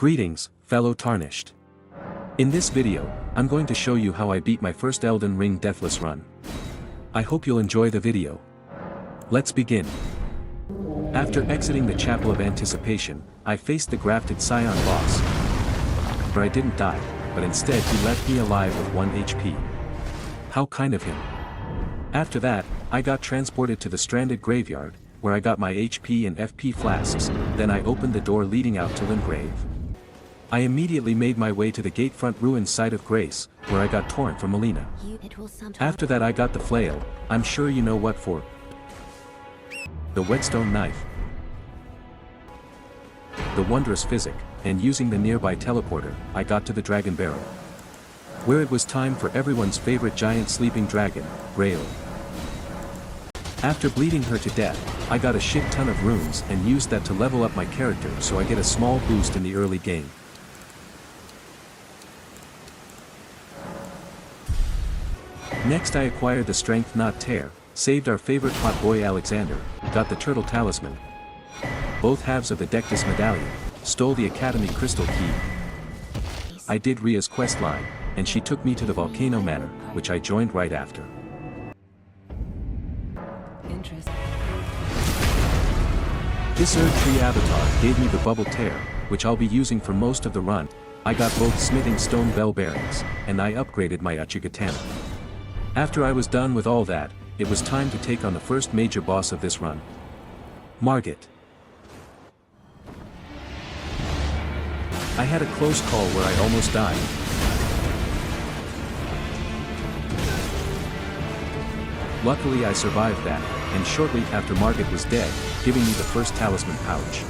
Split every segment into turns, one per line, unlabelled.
Greetings, fellow Tarnished. In this video, I'm going to show you how I beat my first Elden Ring Deathless run. I hope you'll enjoy the video. Let's begin. After exiting the Chapel of Anticipation, I faced the Grafted Scion boss. Where I didn't die, but instead he left me alive with 1 HP. How kind of him. After that, I got transported to the Stranded Graveyard, where I got my HP and FP flasks, then I opened the door leading out to Limgrave. I immediately made my way to the Gatefront Ruins site of Grace, where I got Torrent from Melina. After that I got the flail, I'm sure you know what for. The whetstone knife. The wondrous physic, and using the nearby teleporter, I got to the Dragon Barrow. Where it was time for everyone's favorite giant sleeping dragon, Grail. After bleeding her to death, I got a shit ton of runes and used that to level up my character so I get a small boost in the early game. Next I acquired the Strength Not Tear, saved our favorite hot boy Alexander, got the Turtle Talisman, both halves of the Dectus Medallion, stole the Academy Crystal Key. I did Rhea's questline, and she took me to the Volcano Manor, which I joined right after. This Erd-Tree avatar gave me the Bubble Tear, which I'll be using for most of the run. I got both Smithing Stone Bell Bearings, and I upgraded my Uchigatana. After I was done with all that, it was time to take on the first major boss of this run. Morgott. I had a close call where I almost died. Luckily I survived that, and shortly after Morgott was dead, giving me the first talisman pouch.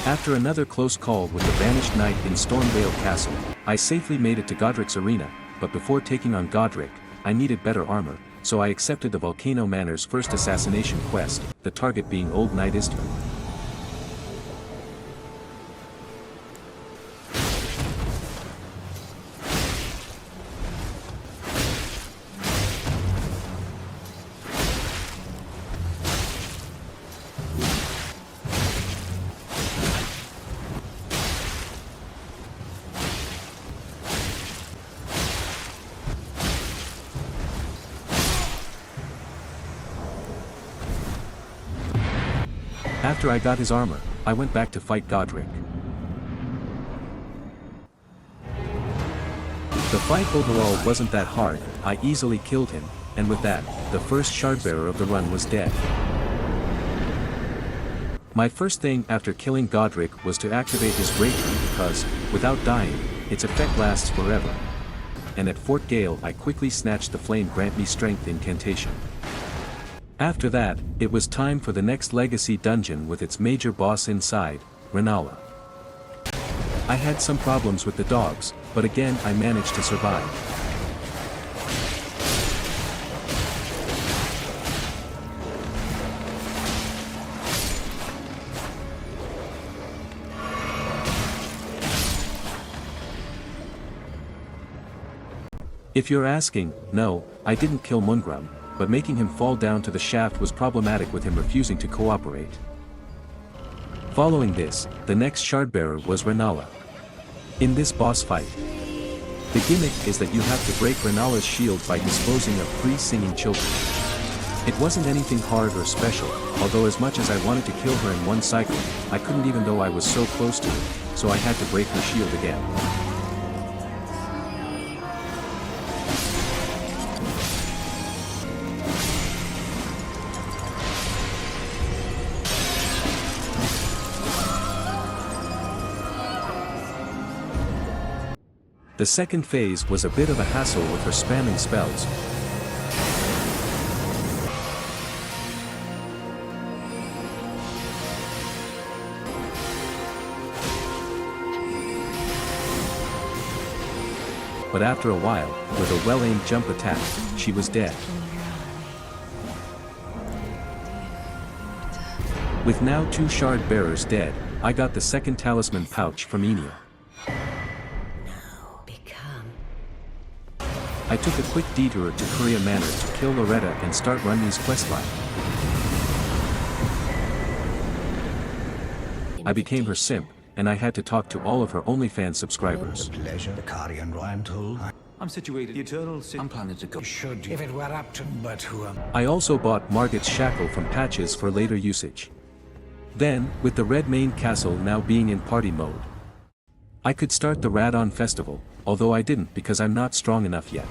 After another close call with the Banished Knight in Stormvale Castle, I safely made it to Godrick's arena, but before taking on Godrick, I needed better armor, so I accepted the Volcano Manor's first assassination quest, the target being Old Knight Istvan. After I got his armor, I went back to fight Godrick. The fight overall wasn't that hard, I easily killed him, and with that, the first shardbearer of the run was dead. My first thing after killing Godrick was to activate his Great Tree because, without dying, its effect lasts forever. And at Fort Gale I quickly snatched the Flame Grant Me Strength incantation. After that, it was time for the next legacy dungeon with its major boss inside, Rennala. I had some problems with the dogs, but again I managed to survive. If you're asking, no, I didn't kill Mungrum, but making him fall down to the shaft was problematic with him refusing to cooperate. Following this, the next shardbearer was Rennala. In this boss fight, the gimmick is that you have to break Rennala's shield by disposing of 3 singing children. It wasn't anything hard or special, although as much as I wanted to kill her in one cycle, I couldn't even though I was so close to it, so I had to break her shield again. The second phase was a bit of a hassle with her spamming spells. But after a while, with a well-aimed jump attack, she was dead. With now 2 shard bearers dead, I got the second talisman pouch from Enia. I took a quick detour to Kuria Manor to kill Loretta and start Runmi's questline. I became her simp, and I had to talk to all of her OnlyFans subscribers.
Pleasure, the Carian Rhyme tool.
I'm situated eternal. I'm planning to go.
Should if it were up to, but who am
I also bought Morgott's shackle from patches for later usage. Then, with the Red Mane Castle now being in party mode, I could start the Radahn festival, although I didn't because I'm not strong enough yet.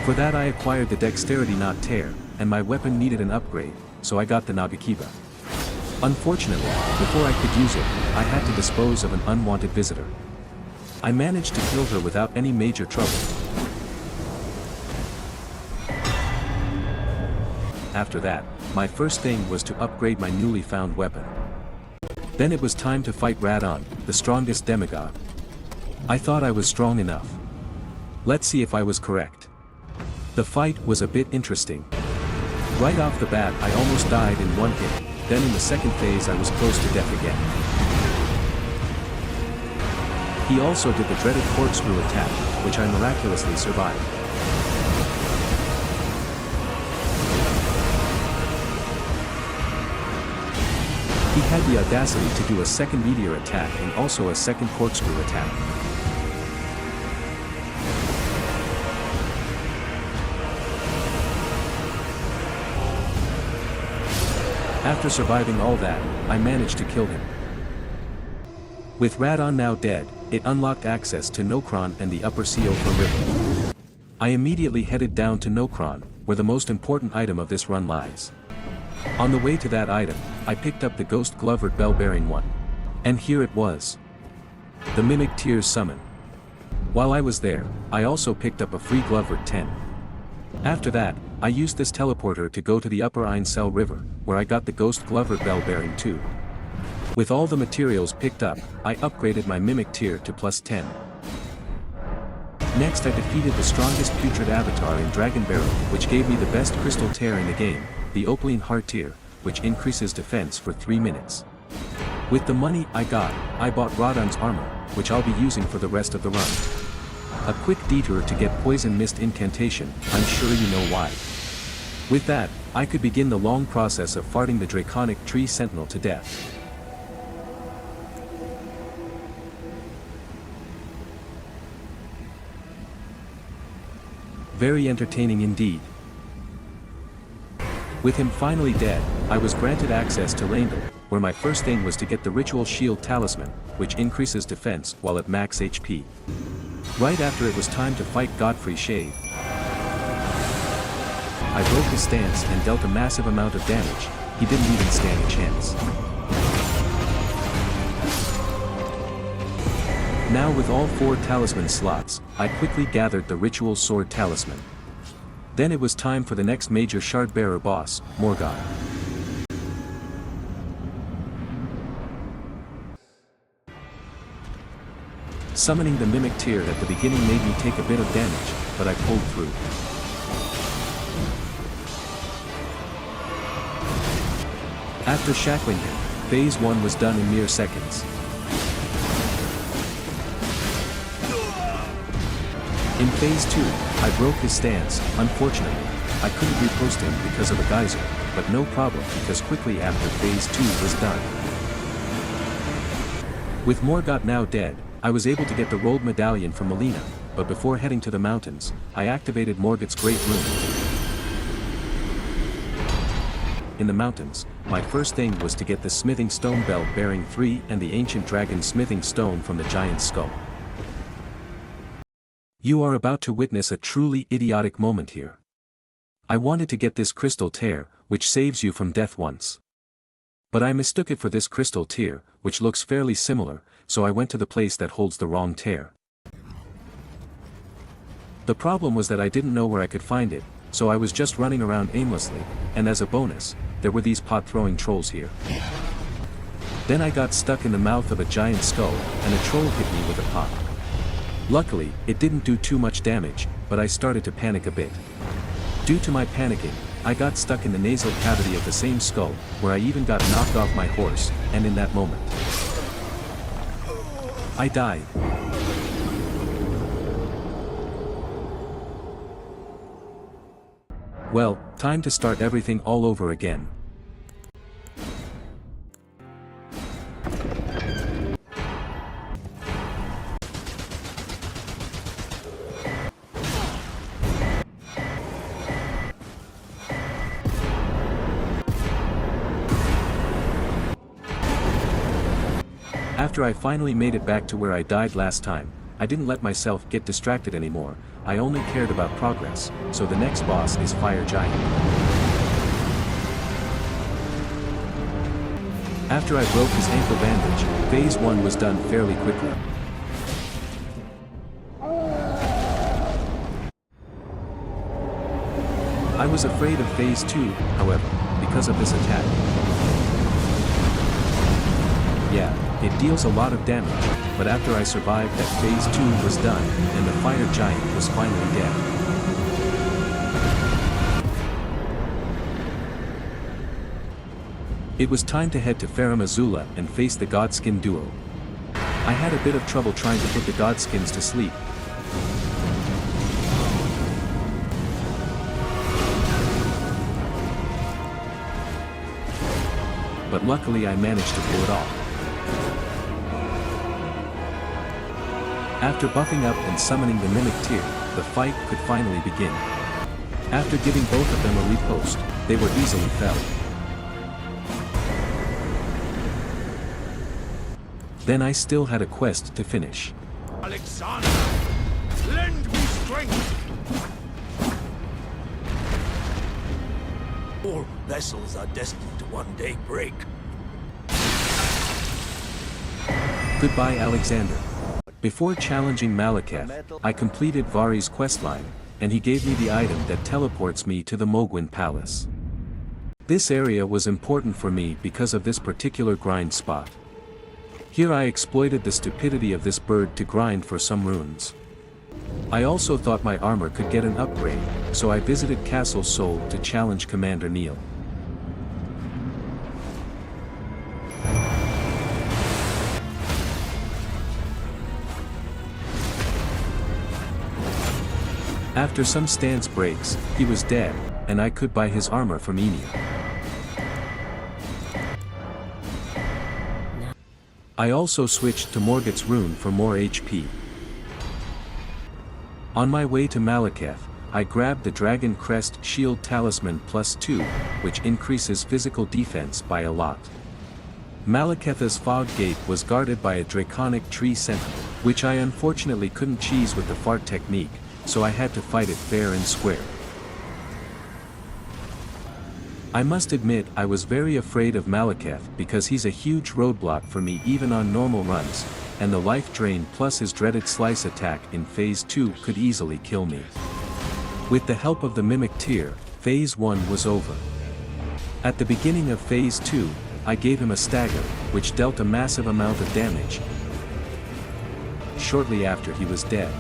For that I acquired the Dexterity Not Tear, and my weapon needed an upgrade, so I got the Nagakiba. Unfortunately, before I could use it, I had to dispose of an unwanted visitor. I managed to kill her without any major trouble. After that, my first thing was to upgrade my newly found weapon. Then it was time to fight Radahn, the strongest demigod. I thought I was strong enough. Let's see if I was correct. The fight was a bit interesting. Right off the bat I almost died in one hit, then in the second phase I was close to death again. He also did the dreaded corkscrew attack, which I miraculously survived. He had the audacity to do a second meteor attack and also a second corkscrew attack. After surviving all that, I managed to kill him. With Radahn now dead, it unlocked access to Nokron and the upper Seofa River. I immediately headed down to Nokron, where the most important item of this run lies. On the way to that item, I picked up the Ghost Glovered Bell-bearing one. And here it was. The Mimic Tears Summon. While I was there, I also picked up a free Glovered 10. After that, I used this teleporter to go to the upper Ainsel River, where I got the Ghost Glovered Bell-bearing 2. With all the materials picked up, I upgraded my Mimic Tear to +10. Next I defeated the strongest Putrid Avatar in Dragon Barrel, which gave me the best Crystal Tear in the game, the Opaline Heart Tear, which increases defense for 3 minutes. With the money I got, I bought Radahn's armor, which I'll be using for the rest of the run. A quick detour to get Poison Mist incantation, I'm sure you know why. With that, I could begin the long process of farting the Draconic Tree Sentinel to death. Very entertaining indeed. With him finally dead, I was granted access to Rennala, where my first thing was to get the Ritual Shield Talisman, which increases defense while at max HP. Right after it was time to fight Godfrey Shade. I broke his stance and dealt a massive amount of damage, he didn't even stand a chance. Now with all 4 talisman slots, I quickly gathered the Ritual Sword Talisman. Then it was time for the next major Shardbearer boss, Morgott. Summoning the Mimic Tear at the beginning made me take a bit of damage, but I pulled through. After shackling him, phase 1 was done in mere seconds. In phase 2, I broke his stance. Unfortunately, I couldn't repost him because of a geyser, but no problem because quickly after phase 2 was done. With Morgott now dead, I was able to get the rolled medallion from Melina, but before heading to the mountains, I activated Morgott's Great Rune. In the mountains, my first thing was to get the Smithing Stone Belt bearing 3 and the Ancient Dragon Smithing Stone from the Giant's Skull. You are about to witness a truly idiotic moment here. I wanted to get this Crystal Tear, which saves you from death once. But I mistook it for this Crystal Tear, which looks fairly similar, so I went to the place that holds the wrong tear. The problem was that I didn't know where I could find it, so I was just running around aimlessly, and as a bonus, there were these pot-throwing trolls here. Then I got stuck in the mouth of a giant skull, and a troll hit me with a pot. Luckily, it didn't do too much damage, but I started to panic a bit. Due to my panicking, I got stuck in the nasal cavity of the same skull, where I even got knocked off my horse, and in that moment, I died. Well, time to start everything all over again. After I finally made it back to where I died last time, I didn't let myself get distracted anymore. I only cared about progress, so the next boss is Fire Giant. After I broke his ankle bandage, Phase 1 was done fairly quickly. I was afraid of Phase 2, however, because of this attack. Yeah, it deals a lot of damage, but after I survived that, Phase 2 was done, and the Fire Giant was finally dead. It was time to head to Farum Azula and face the Godskin duo. I had a bit of trouble trying to put the Godskins to sleep. But luckily I managed to pull it off. After buffing up and summoning the Mimic Tear, the fight could finally begin. After giving both of them a riposte, they were easily felled. Then I still had a quest to finish.
Alexander, lend me strength! All vessels are destined to one day break.
Goodbye, Alexander. Before challenging Maliketh, I completed Vari's questline, and he gave me the item that teleports me to the Mogwin Palace. This area was important for me because of this particular grind spot. Here I exploited the stupidity of this bird to grind for some runes. I also thought my armor could get an upgrade, so I visited Castle Sol to challenge Commander Neil. After some stance breaks, he was dead, and I could buy his armor from Enia. I also switched to Morgott's rune for more HP. On my way to Maliketh, I grabbed the Dragon Crest Shield Talisman +2, which increases physical defense by a lot. Maliketh's Fog Gate was guarded by a Draconic Tree Sentinel, which I unfortunately couldn't cheese with the fart technique, so I had to fight it fair and square. I must admit I was very afraid of Maliketh because he's a huge roadblock for me even on normal runs, and the life drain plus his dreaded slice attack in Phase 2 could easily kill me. With the help of the Mimic Tear, Phase 1 was over. At the beginning of Phase 2, I gave him a stagger, which dealt a massive amount of damage. Shortly after he was dead.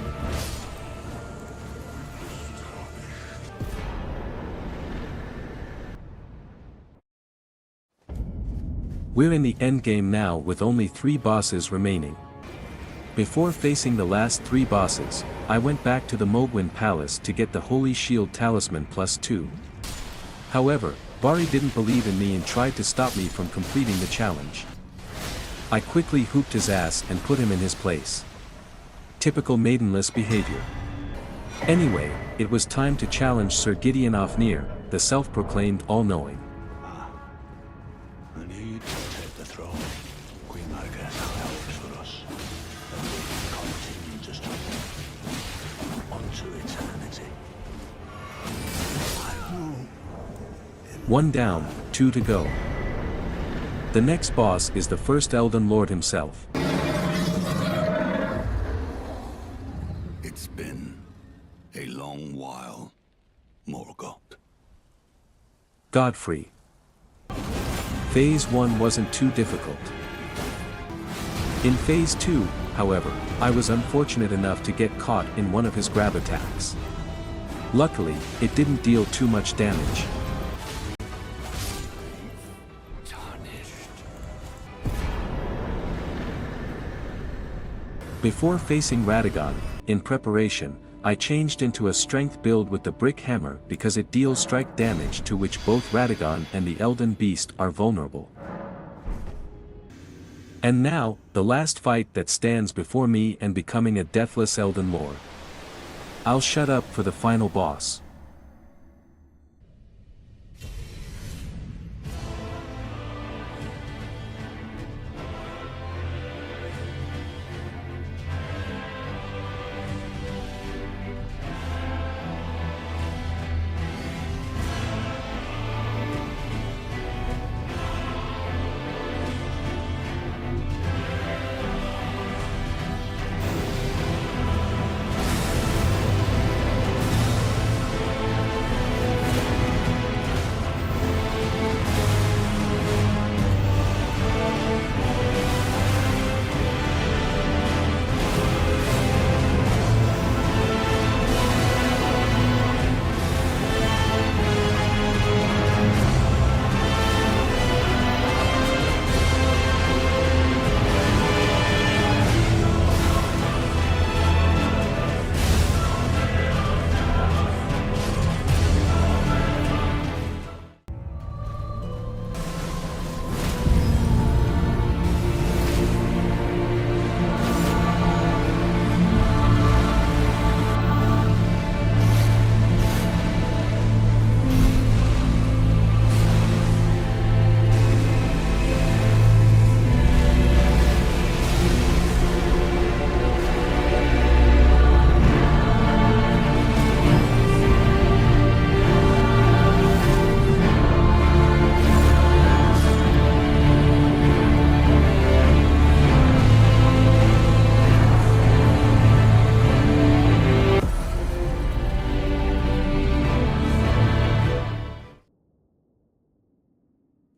We're in the endgame now with only 3 bosses remaining. Before facing the last 3 bosses, I went back to the Mogwin Palace to get the Holy Shield Talisman +2. However, Vari didn't believe in me and tried to stop me from completing the challenge. I quickly hooped his ass and put him in his place. Typical maidenless behavior. Anyway, it was time to challenge Sir Gideon Ofnir, the self-proclaimed all-knowing.
And he will take the throne. Queen Maliketh helps for us. And we can continue to struggle. Unto eternity. I know.
1 down, 2 to go. The next boss is the first Elden Lord himself.
It's been a long while, Morgott.
Godfrey. Phase 1 wasn't too difficult. In Phase 2, however, I was unfortunate enough to get caught in one of his grab attacks. Luckily, it didn't deal too much damage. Before facing Radahn, in preparation, I changed into a strength build with the Brick Hammer because it deals strike damage to which both Radahn and the Elden Beast are vulnerable. And now, the last fight that stands before me and becoming a deathless Elden Lord. I'll shut up for the final boss.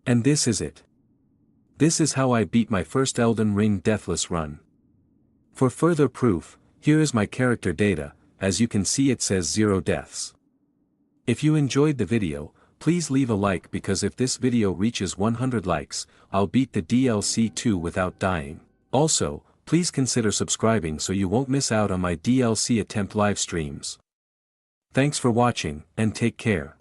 And this is it. This is how I beat my first Elden Ring Deathless run. For further proof, here is my character data. As you can see, it says 0 deaths. If you enjoyed the video, please leave a like, because if this video reaches 100 likes, I'll beat the DLC 2 without dying. Also, please consider subscribing so you won't miss out on my DLC attempt live streams. Thanks for watching, and take care.